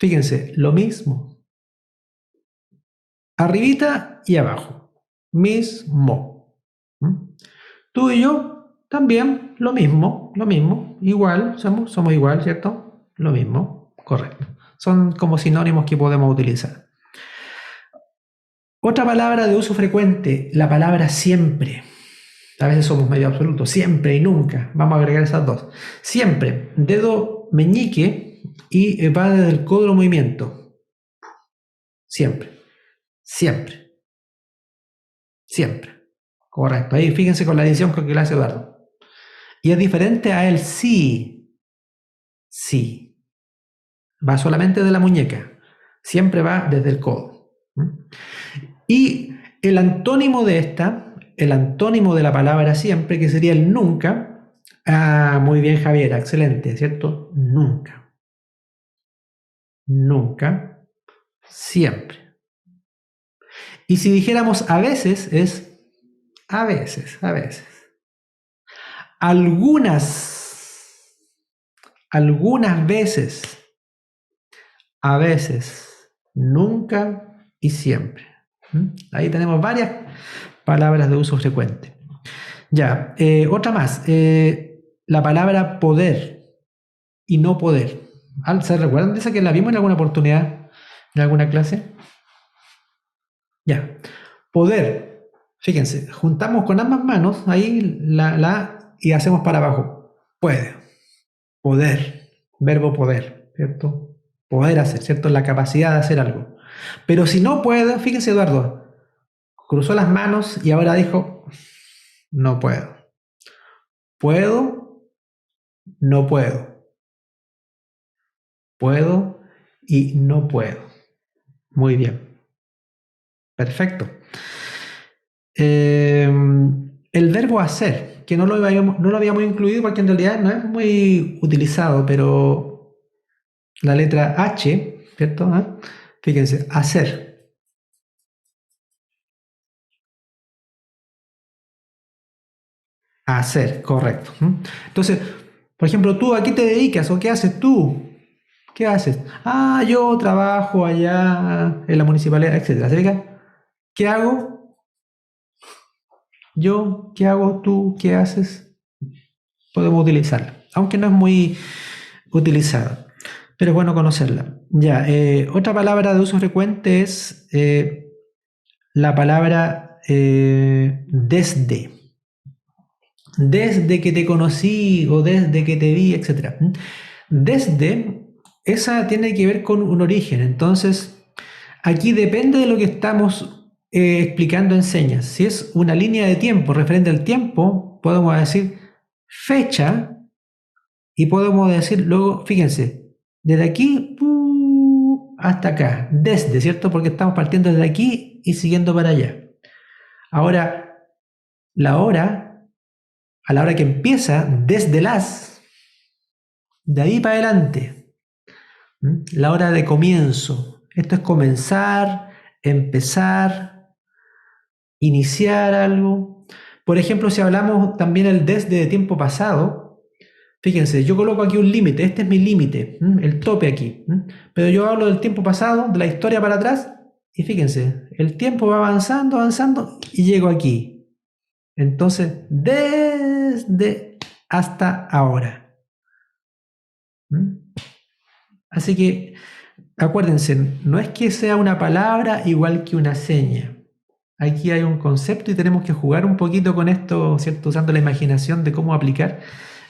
S1: Fíjense, lo mismo. Arribita y abajo. Mismo. Tú y yo también lo mismo, igual, somos igual, ¿cierto? Lo mismo, correcto. Son como sinónimos que podemos utilizar. Otra palabra de uso frecuente, la palabra siempre. A veces somos medio absolutos, siempre y nunca. Vamos a agregar esas dos. Siempre, dedo meñique y va desde el codo del movimiento. Siempre, siempre, siempre. Correcto. Ahí fíjense con la edición con que lo hace Eduardo. Y es diferente a el sí. Sí. Va solamente de la muñeca. Siempre va desde el codo. Y el antónimo de el antónimo de la palabra siempre, que sería el nunca. Muy bien, Javiera, excelente, ¿cierto? Nunca. Nunca. Siempre. Y si dijéramos a veces, es a veces, a veces. Algunas veces, a veces, nunca y siempre. Ahí tenemos varias palabras de uso frecuente. Ya, otra más. La palabra poder y no poder. ¿Se recuerdan de esa que la vimos en alguna oportunidad, en alguna clase? Ya. Poder. Fíjense, juntamos con ambas manos ahí y hacemos para abajo. Puede. Poder. Verbo poder, ¿cierto? Poder hacer, ¿cierto? La capacidad de hacer algo. Pero si no puedo, fíjense Eduardo, cruzó las manos y ahora dijo, no puedo. Puedo, no puedo. Puedo y no puedo. Muy bien. Perfecto. El verbo hacer, que no lo habíamos incluido porque en realidad no es muy utilizado, pero la letra H, ¿cierto? Fíjense, hacer. Hacer, correcto. Entonces, por ejemplo, tú a qué te dedicas o qué haces tú. ¿Qué haces? Yo trabajo allá en la municipalidad, etcétera. ¿Se fija? ¿Qué hago? Yo, ¿qué hago? Tú, ¿qué haces? Podemos utilizarla, aunque no es muy utilizada, pero es bueno conocerla. Ya, otra palabra de uso frecuente es la palabra desde. Desde que te conocí o desde que te vi, etc. Desde, esa tiene que ver con un origen. Entonces, aquí depende de lo que estamos explicando en señas. Si es una línea de tiempo referente al tiempo, podemos decir fecha y podemos decir luego, fíjense, desde aquí hasta acá, desde, ¿cierto? Porque estamos partiendo desde aquí y siguiendo para allá. Ahora, la hora, a la hora que empieza, desde las, de ahí para adelante, la hora de comienzo. Esto es comenzar, empezar, iniciar algo. Por ejemplo, si hablamos también el desde de tiempo pasado, fíjense, yo coloco aquí un límite, este es mi límite, el tope aquí. Pero yo hablo del tiempo pasado, de la historia para atrás, y fíjense, el tiempo va avanzando, avanzando, y llego aquí. Entonces, desde hasta ahora. Así que, acuérdense, no es que sea una palabra igual que una seña. Aquí hay un concepto y tenemos que jugar un poquito con esto, ¿cierto? Usando la imaginación de cómo aplicar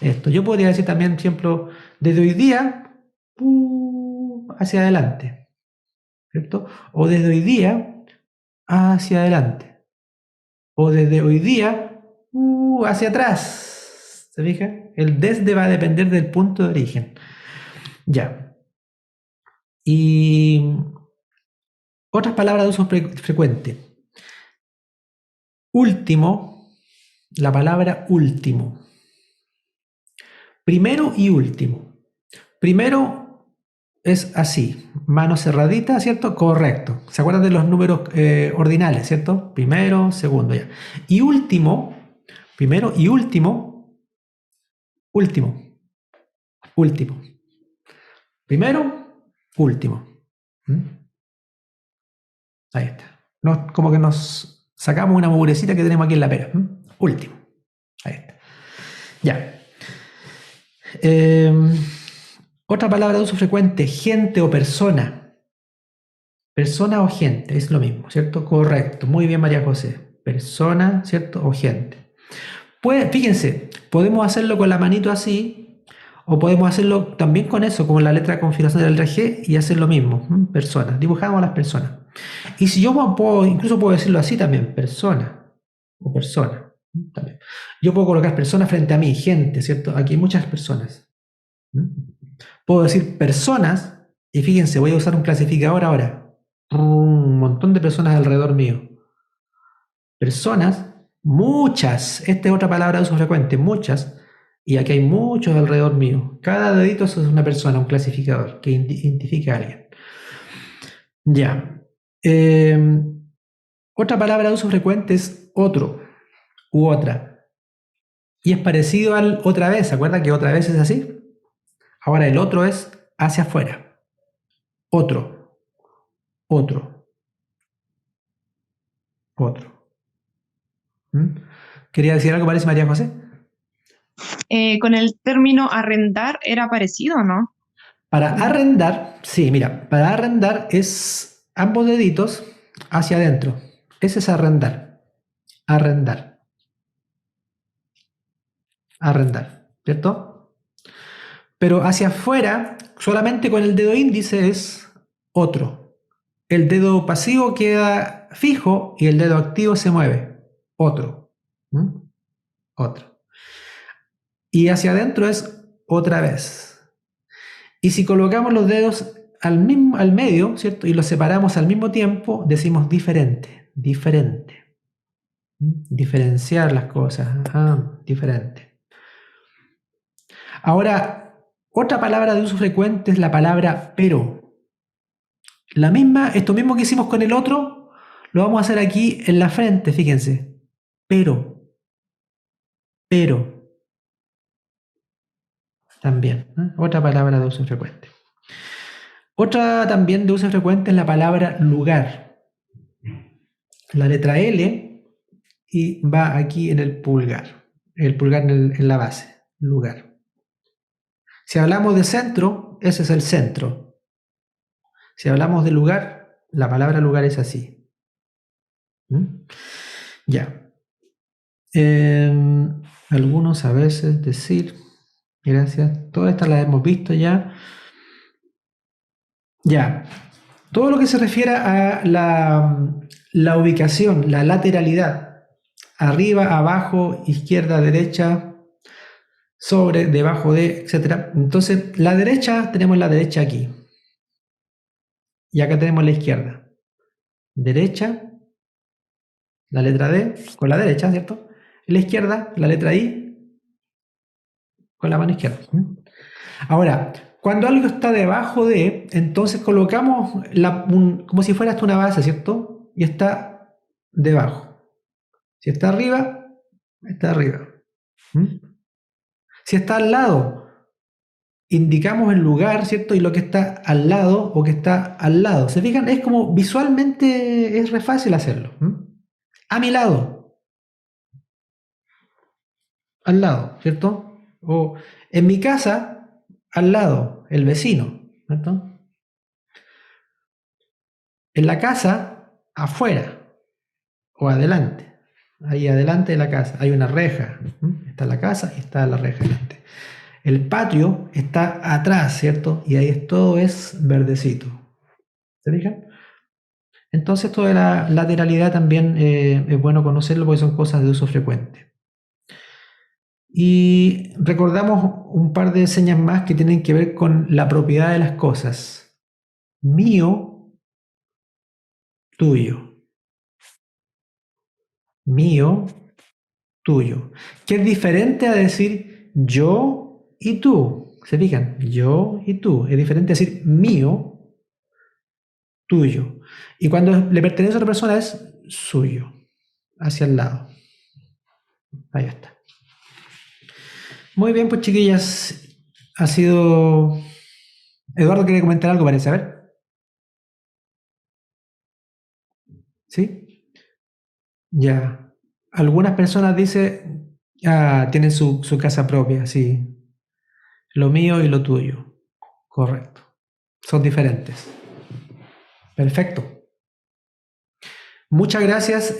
S1: esto. Yo podría decir también, por ejemplo, desde hoy día hacia adelante, ¿cierto? O desde hoy día hacia adelante. O desde hoy día hacia atrás. ¿Se fijan? El desde va a depender del punto de origen. Ya. Y otras palabras de uso frecuente. Último, la palabra último. Primero y último. Primero es así, mano cerradita, ¿cierto? Correcto. ¿Se acuerdan de los números ordinales, ¿cierto? Primero, segundo, ya. Y último, primero y último, último, último. Primero, último. Ahí está. Como que nos sacamos una mugrecita que tenemos aquí en la pera. Último. Ahí está. Ya. Otra palabra de uso frecuente, gente o persona. Persona o gente, es lo mismo, ¿cierto? Correcto. Muy bien, María José. Persona, ¿cierto? O gente. Pues, fíjense, podemos hacerlo con la manito así, o podemos hacerlo también con eso, como la letra de configuración del G, y hacer lo mismo. Personas. Dibujamos a las personas. Y si yo incluso puedo decirlo así también, persona o persona. También. Yo puedo colocar personas frente a mí, gente, ¿cierto? Aquí hay muchas personas. Puedo decir personas, y fíjense, voy a usar un clasificador ahora. Un montón de personas alrededor mío. Personas, muchas, esta es otra palabra de uso frecuente, muchas, y aquí hay muchos alrededor mío. Cada dedito es una persona, un clasificador que identifica a alguien. Ya. Otra palabra de uso frecuente es otro u otra. Y es parecido al otra vez. ¿Se acuerdan que otra vez es así? Ahora el otro es hacia afuera. Otro, otro, otro. ¿Quería decir algo, parece, María José?
S2: Con el término arrendar era parecido, ¿no?
S1: Para arrendar, sí, mira, para arrendar es ambos deditos hacia adentro. Ese es arrendar. Arrendar. Arrendar, ¿cierto? Pero hacia afuera, solamente con el dedo índice es otro. El dedo pasivo queda fijo y el dedo activo se mueve. Otro. Otro. Y hacia adentro es otra vez. Y si colocamos los dedos al medio, ¿cierto? Y los separamos al mismo tiempo, decimos diferente, diferente. Diferenciar las cosas. Diferente. Ahora, otra palabra de uso frecuente es la palabra pero. Esto mismo que hicimos con el otro, lo vamos a hacer aquí en la frente, fíjense. Pero, pero, también. Otra palabra de uso frecuente. Otra también de uso frecuente es la palabra lugar. La letra L y va aquí en el pulgar. El pulgar en la base, lugar. Si hablamos de centro, ese es el centro. Si hablamos de lugar, la palabra lugar es así. ¿Mm? Ya. Algunos a veces decir, gracias, todas estas las hemos visto ya. Ya. Todo lo que se refiere a la ubicación, la lateralidad, arriba, abajo, izquierda, derecha, sobre, debajo de, etc. Entonces, la derecha, tenemos la derecha aquí. Y acá tenemos la izquierda. Derecha, la letra D, con la derecha, ¿cierto? Y la izquierda, la letra I, con la mano izquierda. Ahora, cuando algo está debajo de, entonces colocamos como si fuera hasta una base, ¿cierto? Y está debajo. Si está arriba, está arriba. Si está al lado, indicamos el lugar, ¿cierto? Y lo que está al lado o que está al lado. ¿Se fijan? Es como visualmente es re fácil hacerlo. A mi lado, al lado, ¿cierto? O en mi casa, al lado, el vecino, ¿cierto? En la casa, afuera o adelante. Ahí adelante de la casa hay una reja. Está la casa y está la reja delante. El patio está atrás, ¿cierto? Y ahí todo es verdecito. ¿Se fijan? Entonces, toda la lateralidad también es bueno conocerlo porque son cosas de uso frecuente. Y recordamos un par de señas más que tienen que ver con la propiedad de las cosas. Mío, tuyo. Mío, tuyo. Que es diferente a decir yo y tú. ¿Se fijan? Yo y tú. Es diferente a decir mío, tuyo. Y cuando le pertenece a otra persona es suyo, hacia el lado. Ahí está. Muy bien, pues chiquillas, ha sido... Eduardo quiere comentar algo, parece, a ver. ¿Sí? Ya. Algunas personas dicen, tienen su casa propia, sí. Lo mío y lo tuyo. Correcto. Son diferentes. Perfecto. Muchas gracias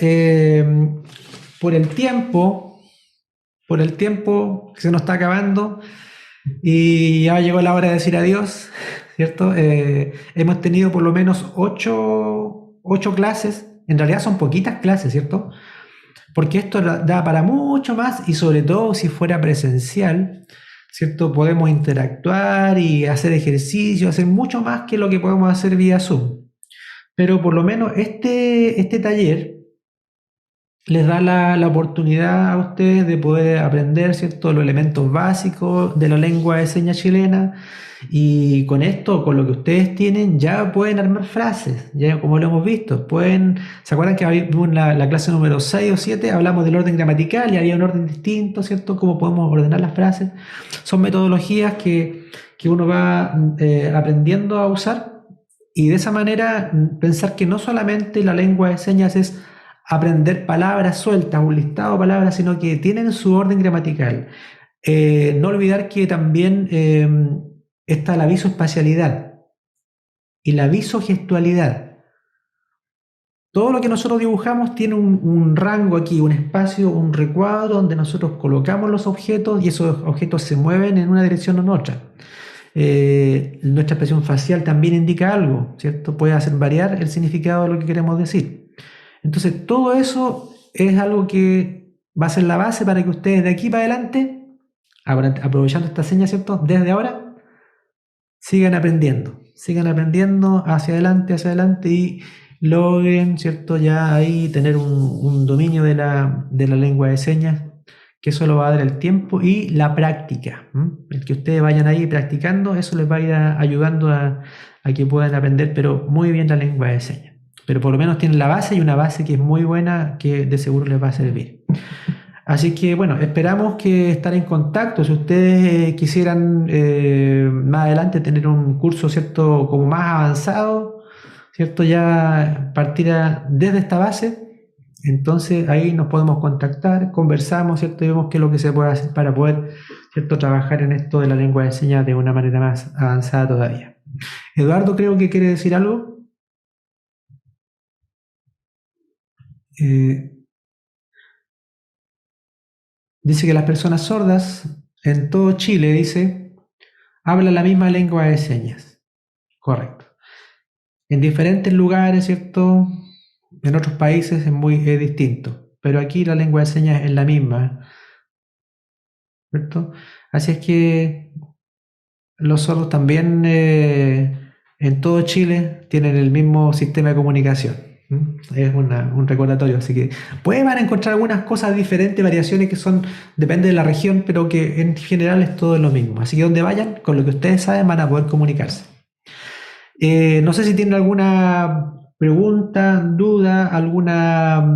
S1: por el tiempo que se nos está acabando y ya llegó la hora de decir adiós, ¿cierto? Hemos tenido por lo menos 8 clases, en realidad son poquitas clases, ¿cierto? Porque esto da para mucho más y sobre todo si fuera presencial, ¿cierto? Podemos interactuar y hacer ejercicio, hacer mucho más que lo que podemos hacer vía Zoom. Pero por lo menos este taller les da la oportunidad a ustedes de poder aprender, ¿cierto?, los elementos básicos de la lengua de señas chilena, y con esto, con lo que ustedes tienen, ya pueden armar frases, ya como lo hemos visto. ¿Se acuerdan que en la clase número 6 o 7 hablamos del orden gramatical y había un orden distinto, ¿cierto?, cómo podemos ordenar las frases? Son metodologías que uno va aprendiendo a usar, y de esa manera pensar que no solamente la lengua de señas es aprender palabras sueltas, un listado de palabras, sino que tienen su orden gramatical. No olvidar que también está la visoespacialidad y la visogestualidad. Todo lo que nosotros dibujamos tiene un rango aquí, un espacio, un recuadro donde nosotros colocamos los objetos y esos objetos se mueven en una dirección o en otra. Nuestra expresión facial también indica algo, ¿cierto? Puede hacer variar el significado de lo que queremos decir. Entonces, todo eso es algo que va a ser la base para que ustedes de aquí para adelante, aprovechando esta seña, ¿cierto?, desde ahora, sigan aprendiendo hacia adelante y logren, ¿cierto?, ya ahí tener un dominio de la lengua de señas, que eso lo va a dar el tiempo y la práctica. El que ustedes vayan ahí practicando, eso les va a ir ayudando a que puedan aprender, pero muy bien, la lengua de señas. Pero por lo menos tienen la base, y una base que es muy buena, que de seguro les va a servir. Así que bueno, esperamos que estar en contacto. Si ustedes quisieran más adelante tener un curso, ¿cierto?, como más avanzado, ¿cierto?, ya partir desde esta base, entonces ahí nos podemos contactar, conversamos, ¿cierto?, y vemos qué es lo que se puede hacer para poder, ¿cierto?, trabajar en esto de la lengua de señas de una manera más avanzada todavía. Eduardo creo que quiere decir algo. Eh, Dice que las personas sordas en todo Chile, dice, hablan la misma lengua de señas. Correcto. En diferentes lugares, ¿cierto? En otros países es muy distinto, pero aquí la lengua de señas es la misma, ¿cierto? Así es que los sordos también en todo Chile tienen el mismo sistema de comunicación. Es un recordatorio, así que pueden van a encontrar algunas cosas diferentes, variaciones que son, depende de la región, pero que en general es todo lo mismo. Así que donde vayan, con lo que ustedes saben, van a poder comunicarse. No sé si tienen alguna pregunta, duda, alguna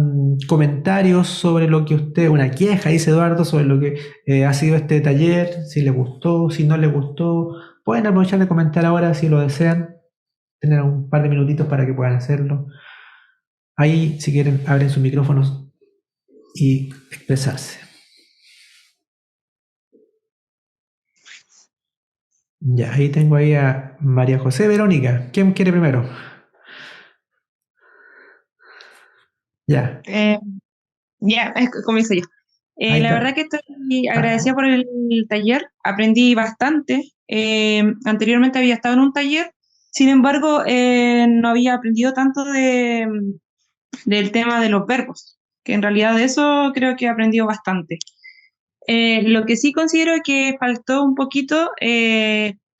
S1: comentario sobre lo que usted, una queja, dice Eduardo, sobre lo que ha sido este taller, si les gustó, si no les gustó. Pueden aprovechar de comentar ahora si lo desean, tener un par de minutitos para que puedan hacerlo. Ahí, si quieren, abren sus micrófonos y expresarse. Ya, ahí tengo ahí a María José Verónica. ¿Quién quiere primero? Ya,
S2: Eh, ya, comienzo yo.
S1: ahí
S2: La
S1: está.
S2: verdad que estoy
S1: Ah,
S2: agradecida por el taller, aprendí bastante. Anteriormente había estado en un taller, sin embargo, no había aprendido tanto del tema de los verbos, que en realidad de eso creo que he aprendido bastante. Lo que sí considero que faltó un poquito,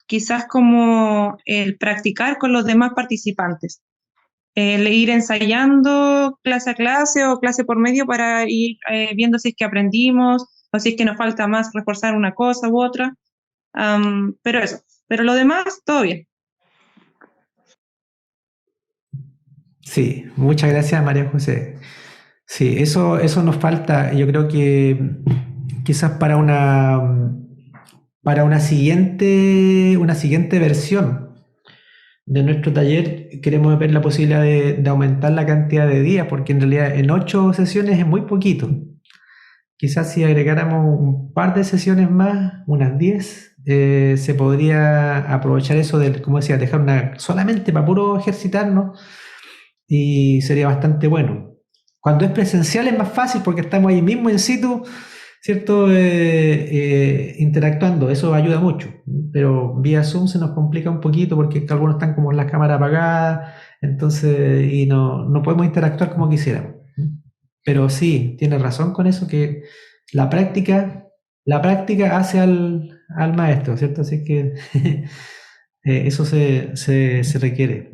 S2: quizás como el practicar con los demás participantes, el ir ensayando clase a clase o clase por medio para ir viendo si es que aprendimos o si es que nos falta más reforzar una cosa u otra. Pero eso, pero lo demás, todo bien.
S1: sí, muchas gracias María José. Sí, eso nos falta. Yo creo que quizás para una siguiente versión de nuestro taller queremos ver la posibilidad de aumentar la cantidad de días, porque en realidad en 8 sesiones es muy poquito. Quizás si agregáramos un par de sesiones más, unas 10, se podría aprovechar eso de, como decía, dejar una solamente para puro ejercitarnos y sería bastante bueno. Cuando es presencial es más fácil porque estamos ahí mismo in situ, ¿cierto? Interactuando, eso ayuda mucho. Pero vía Zoom se nos complica un poquito porque algunos están como la cámara apagada, entonces, y no podemos interactuar como quisiéramos. Pero sí, tiene razón con eso, que la práctica, la práctica hace al maestro, ¿cierto? Así que eso se requiere.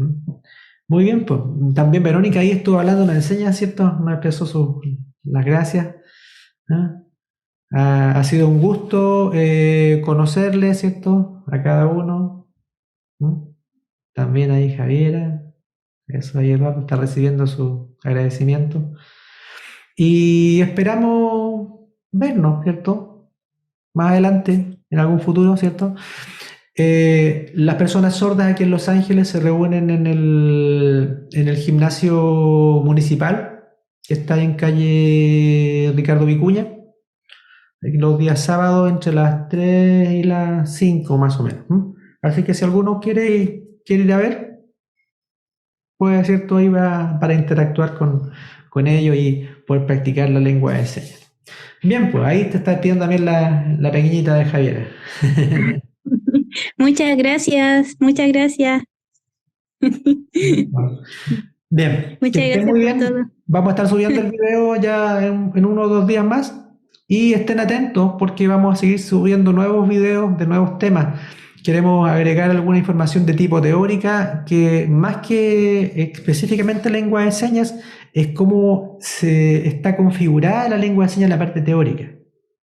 S1: Muy bien, pues también Verónica ahí estuvo hablando, nos enseña, ¿cierto? Nos expresó las gracias. ¿Ah? Ha sido un gusto conocerle, ¿cierto? A cada uno. ¿No? También ahí Javiera, eso ahí Eduardo está recibiendo su agradecimiento. Y esperamos vernos, ¿cierto? Más adelante, en algún futuro, ¿cierto? Las personas sordas aquí en Los Ángeles se reúnen en el gimnasio municipal, que está en calle Ricardo Vicuña, los días sábados entre las 3 y las 5 más o menos. Así que si alguno quiere ir a ver, pues cierto, ahí va para interactuar con ellos y poder practicar la lengua de señas. Bien, pues ahí te está pidiendo también la pequeñita de Javiera.
S3: Muchas gracias, muchas gracias.
S1: Bien, que
S3: Muchas
S1: estén
S3: gracias
S1: muy
S3: por todo.
S1: bien. Vamos a estar subiendo el video ya en 1 o 2 días más. Y estén atentos porque vamos a seguir subiendo nuevos videos de nuevos temas. Queremos agregar alguna información de tipo teórica que más que específicamente lengua de señas, es cómo se está configurada la lengua de señas en la parte teórica.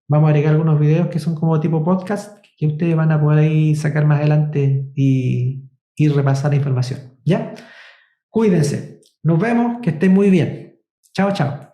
S1: Vamos a agregar algunos videos que son como tipo podcast que ustedes van a poder ahí sacar más adelante y repasar la información. ¿Ya? Cuídense. Nos vemos, que estén muy bien. Chao, chao.